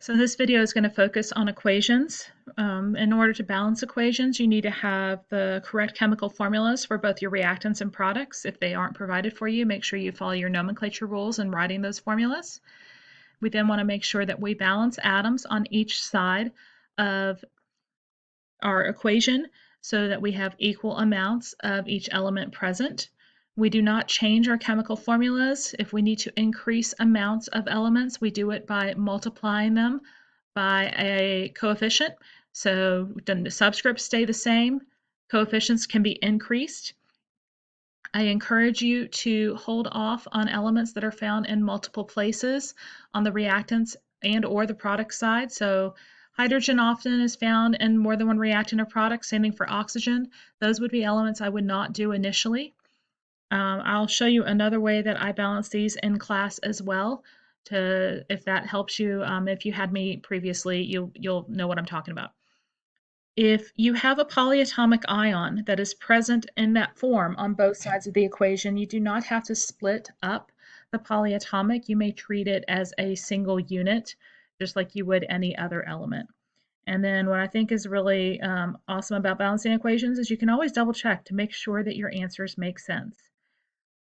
So this video is going to focus on equations. In order to balance equations, you need to have the correct chemical formulas for both your reactants and products. If they aren't provided for you, make sure you follow your nomenclature rules in writing those formulas. We then want to make sure that we balance atoms on each side of our equation so that we have equal amounts of each element present. We do not change our chemical formulas. If we need to increase amounts of elements, we do it by multiplying them by a coefficient. So the subscripts stay the same. Coefficients can be increased. I encourage you to hold off on elements that are found in multiple places on the reactants and or the product side. So hydrogen often is found in more than one reactant or product. Same thing for oxygen. Those would be elements I would not do initially. I'll show you another way that I balance these in class as well, if that helps you. If you had me previously, you'll know what I'm talking about. If you have a polyatomic ion that is present in that form on both sides of the equation, you do not have to split up the polyatomic. You may treat it as a single unit, just like you would any other element. And then what I think is really awesome about balancing equations is you can always double check to make sure that your answers make sense.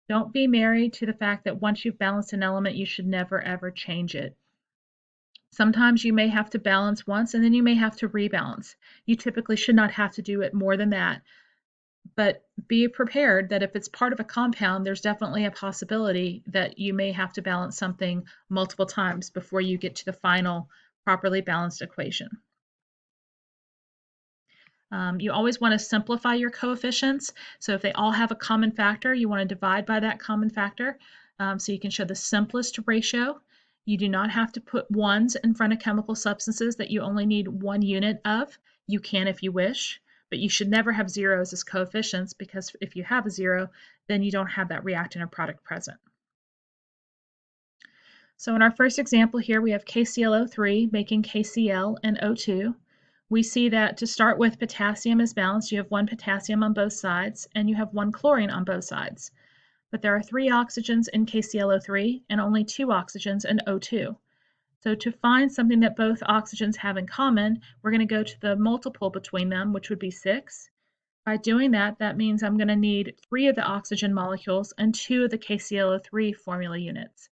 Don't be married to the fact that once you've balanced an element, you should never ever change it. Sometimes you may have to balance once and then you may have to rebalance. You typically should not have to do it more than that. But be prepared that if it's part of a compound, there's definitely a possibility that you may have to balance something multiple times before you get to the final properly balanced equation. You always want to simplify your coefficients. So if they all have a common factor, you want to divide by that common factor so you can show the simplest ratio. You do not have to put ones in front of chemical substances that you only need one unit of. You can if you wish, but you should never have zeros as coefficients because if you have a zero, then you don't have that reactant or product present. So in our first example here, we have KClO3 making KCl and O2. We see that to start with, potassium is balanced. You have one potassium on both sides, and you have one chlorine on both sides. But there are 3 oxygens in KClO3 and only 2 oxygens in O2. So to find something that both oxygens have in common, we're going to go to the multiple between them, which would be 6. By doing that, that means I'm going to need 3 of the oxygen molecules and 2 of the KClO3 formula units.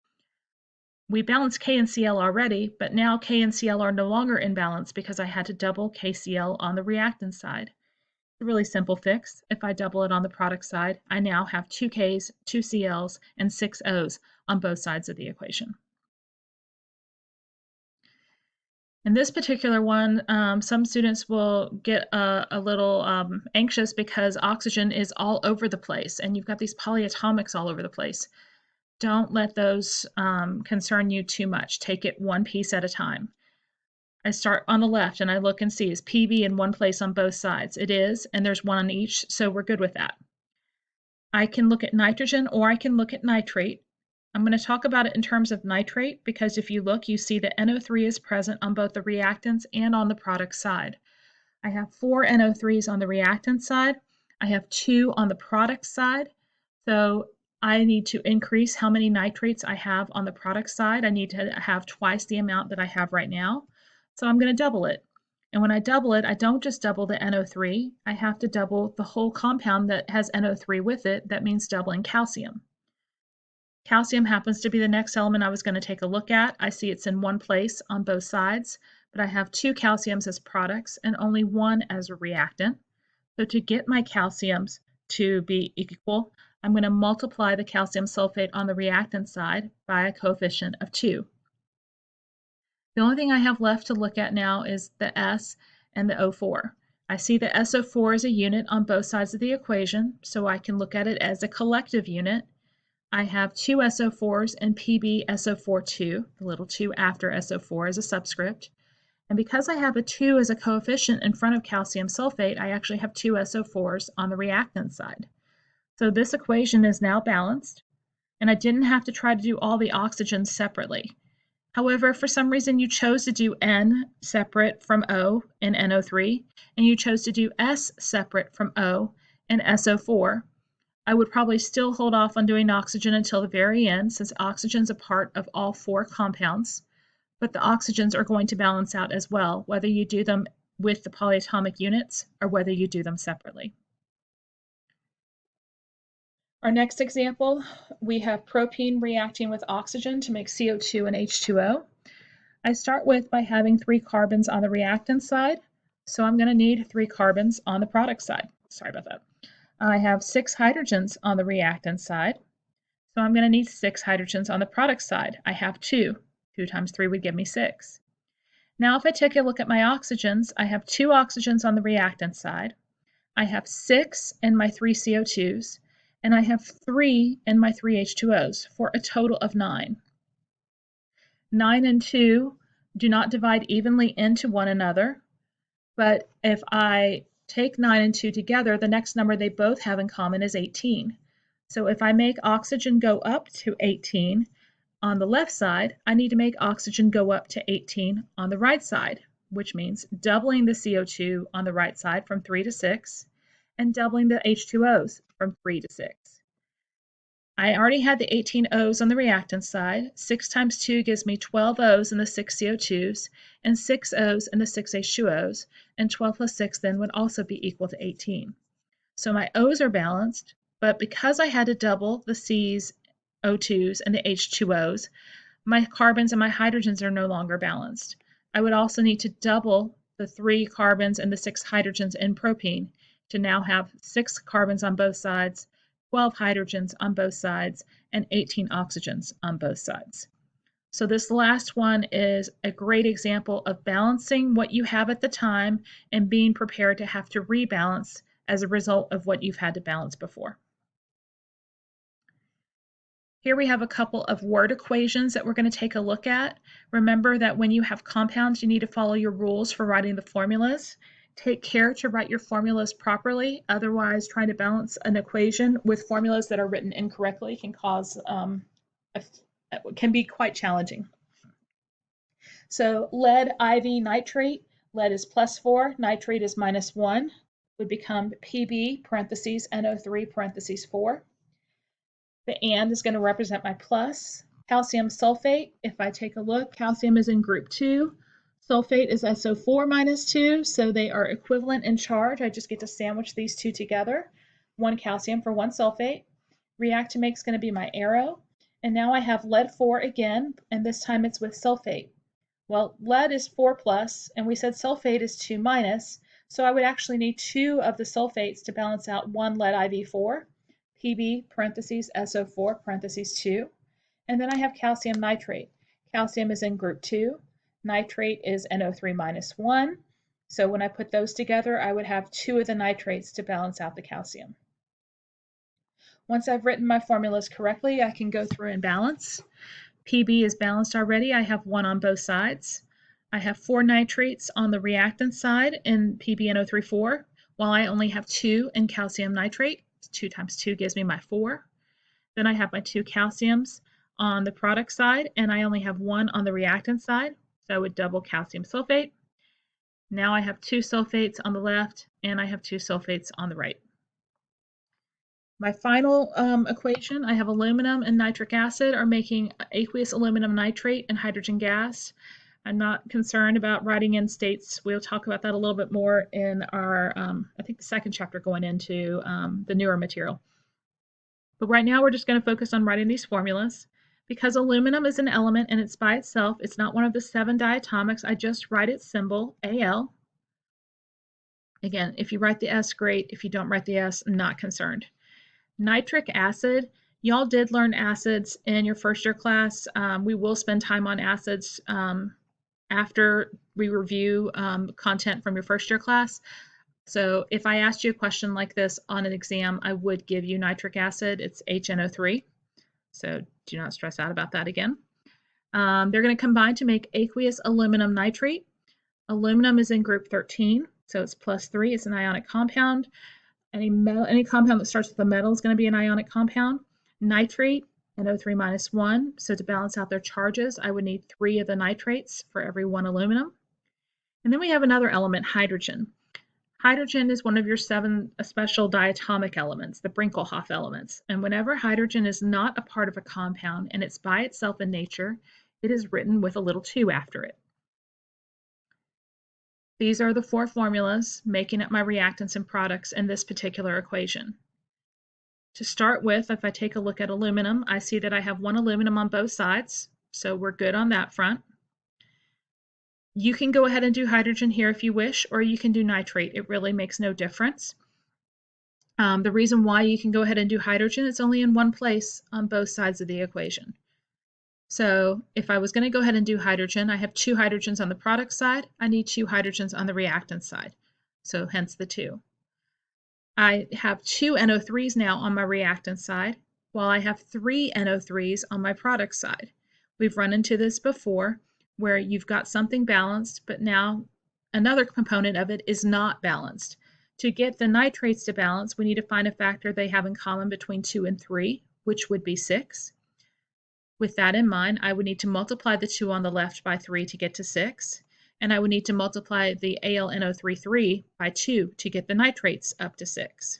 We balanced K and Cl already, but now K and Cl are no longer in balance because I had to double KCl on the reactant side. It's a really simple fix. If I double it on the product side, I now have 2 Ks, 2 Cls, and 6 Os on both sides of the equation. In this particular one, some students will get a little anxious because oxygen is all over the place, and you've got these polyatomics all over the place. Don't let those concern you too much. Take it one piece at a time. I start on the left and I look and see, is PB in one place on both sides? It is, and there's one on each, so we're good with that. I can look at nitrogen or I can look at nitrate. I'm going to talk about it in terms of nitrate because if you look, you see that NO3 is present on both the reactants and on the product side. I have 4 NO3s on the reactant side. I have 2 on the product side. So I need to increase how many nitrates I have on the product side. I need to have twice the amount that I have right now. So I'm going to double it. And when I double it, I don't just double the NO3. I have to double the whole compound that has NO3 with it. That means doubling calcium. Calcium happens to be the next element I was going to take a look at. I see it's in one place on both sides, but I have 2 calciums as products and only 1 as a reactant. So to get my calciums to be equal, I'm going to multiply the calcium sulfate on the reactant side by a coefficient of 2. The only thing I have left to look at now is the S and the O4. I see the SO4 is a unit on both sides of the equation, so I can look at it as a collective unit. I have 2 SO4s and PbSO42, the little 2 after SO4 as a subscript. And because I have a 2 as a coefficient in front of calcium sulfate, I actually have 2 SO4s on the reactant side. So this equation is now balanced, and I didn't have to try to do all the oxygens separately. However, if for some reason you chose to do N separate from O in NO3, and you chose to do S separate from O in SO4, I would probably still hold off on doing oxygen until the very end, since oxygen is a part of all 4 compounds. but the oxygens are going to balance out as well, whether you do them with the polyatomic units or whether you do them separately. Our next example, we have propene reacting with oxygen to make CO2 and H2O. I start with by having 3 carbons on the reactant side, so I'm going to need 3 carbons on the product side. Sorry about that. I have 6 hydrogens on the reactant side, so I'm going to need 6 hydrogens on the product side. I have 2. 2 times 3 would give me 6. Now if I take a look at my oxygens, I have 2 oxygens on the reactant side. I have 6 in my 3 CO2s, and I have 3 in my 3 H2Os for a total of 9. 9 and 2 do not divide evenly into one another, but if I take 9 and 2 together, the next number they both have in common is 18. So if I make oxygen go up to 18 on the left side, I need to make oxygen go up to 18 on the right side, which means doubling the CO2 on the right side from 3 to 6 and doubling the H2Os from 3 to 6. I already had the 18 O's on the reactant side. 6 times 2 gives me 12 O's in the 6 CO2s and 6 O's in the 6 H2Os, and 12 plus 6 then would also be equal to 18. So my O's are balanced, but because I had to double the C's, O2s, and the H2Os, my carbons and my hydrogens are no longer balanced. I would also need to double the 3 carbons and the 6 hydrogens in propene to now have 6 carbons on both sides, 12 hydrogens on both sides, and 18 oxygens on both sides. So this last one is a great example of balancing what you have at the time and being prepared to have to rebalance as a result of what you've had to balance before. Here we have a couple of word equations that we're going to take a look at. Remember that when you have compounds, you need to follow your rules for writing the formulas. Take care to write your formulas properly. Otherwise, trying to balance an equation with formulas that are written incorrectly can can be quite challenging. So lead IV nitrate, lead is +4, nitrate is -1, would become Pb parentheses NO3 parentheses 4. The and is going to represent my plus. Calcium sulfate, if I take a look, calcium is in group 2. Sulfate is SO4 -2, so they are equivalent in charge. I just get to sandwich these two together. 1 calcium for 1 sulfate. Reactimate is going to be my arrow. And now I have lead 4 again, and this time it's with sulfate. Well, lead is 4+, and we said sulfate is 2-, so I would actually need 2 of the sulfates to balance out 1 lead IV4. Pb parentheses SO4 parentheses 2. And then I have calcium nitrate. Calcium is in group 2. Nitrate is NO3 -1. So when I put those together, I would have 2 of the nitrates to balance out the calcium. Once I've written my formulas correctly, I can go through and balance. Pb is balanced already. I have 1 on both sides. I have 4 nitrates on the reactant side in PbNO3 while I only have 2 in calcium nitrate. 2 times 2 gives me my 4. Then I have my 2 calciums on the product side, and I only have 1 on the reactant side, so I would double calcium sulfate. Now I have 2 sulfates on the left, and I have 2 sulfates on the right. My final equation, I have aluminum and nitric acid are making aqueous aluminum nitrate and hydrogen gas. I'm not concerned about writing in states. We'll talk about that a little bit more in our, I think the second chapter going into the newer material. But right now we're just going to focus on writing these formulas. Because aluminum is an element and it's by itself, it's not one of the 7 diatomics, I just write its symbol, Al. Again, if you write the S, great. If you don't write the S, I'm not concerned. Nitric acid, y'all did learn acids in your first year class. We will spend time on acids after we review content from your first year class. So if I asked you a question like this on an exam, I would give you nitric acid. It's HNO3. So do not stress out about that again. They're going to combine to make aqueous aluminum nitrate. Aluminum is in group 13, so it's +3. It's an ionic compound. Any compound that starts with a metal is going to be an ionic compound. Nitrate, NO3 -1. So to balance out their charges, I would need 3 of the nitrates for every 1 aluminum. And then we have another element, hydrogen. Hydrogen is one of your 7 special diatomic elements, the Brinkelhoff elements. And whenever hydrogen is not a part of a compound and it's by itself in nature, it is written with a little 2 after it. These are the 4 formulas making up my reactants and products in this particular equation. To start with, if I take a look at aluminum, I see that I have 1 aluminum on both sides, so we're good on that front. You can go ahead and do hydrogen here if you wish, or you can do nitrate. It really makes no difference. The reason why you can go ahead and do hydrogen, it's only in one place on both sides of the equation. So if I was going to go ahead and do hydrogen, I have 2 hydrogens on the product side. I need 2 hydrogens on the reactant side, so hence the 2. I have 2 NO3s now on my reactant side, while I have 3 NO3s on my product side. We've run into this before, where you've got something balanced, but now another component of it is not balanced. To get the nitrates to balance, we need to find a factor they have in common between 2 and 3, which would be 6. With that in mind, I would need to multiply the 2 on the left by 3 to get to 6, and I would need to multiply the AlNO33 by 2 to get the nitrates up to 6.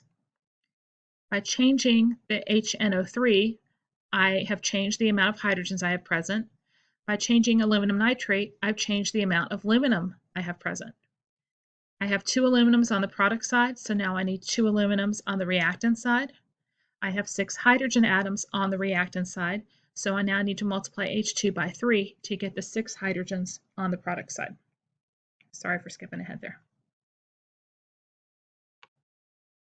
By changing the HNO3, I have changed the amount of hydrogens I have present. By changing aluminum nitrate, I've changed the amount of aluminum I have present. I have 2 aluminums on the product side, so now I need 2 aluminums on the reactant side. I have 6 hydrogen atoms on the reactant side, so I now need to multiply H2 by 3 to get the 6 hydrogens on the product side. Sorry for skipping ahead there.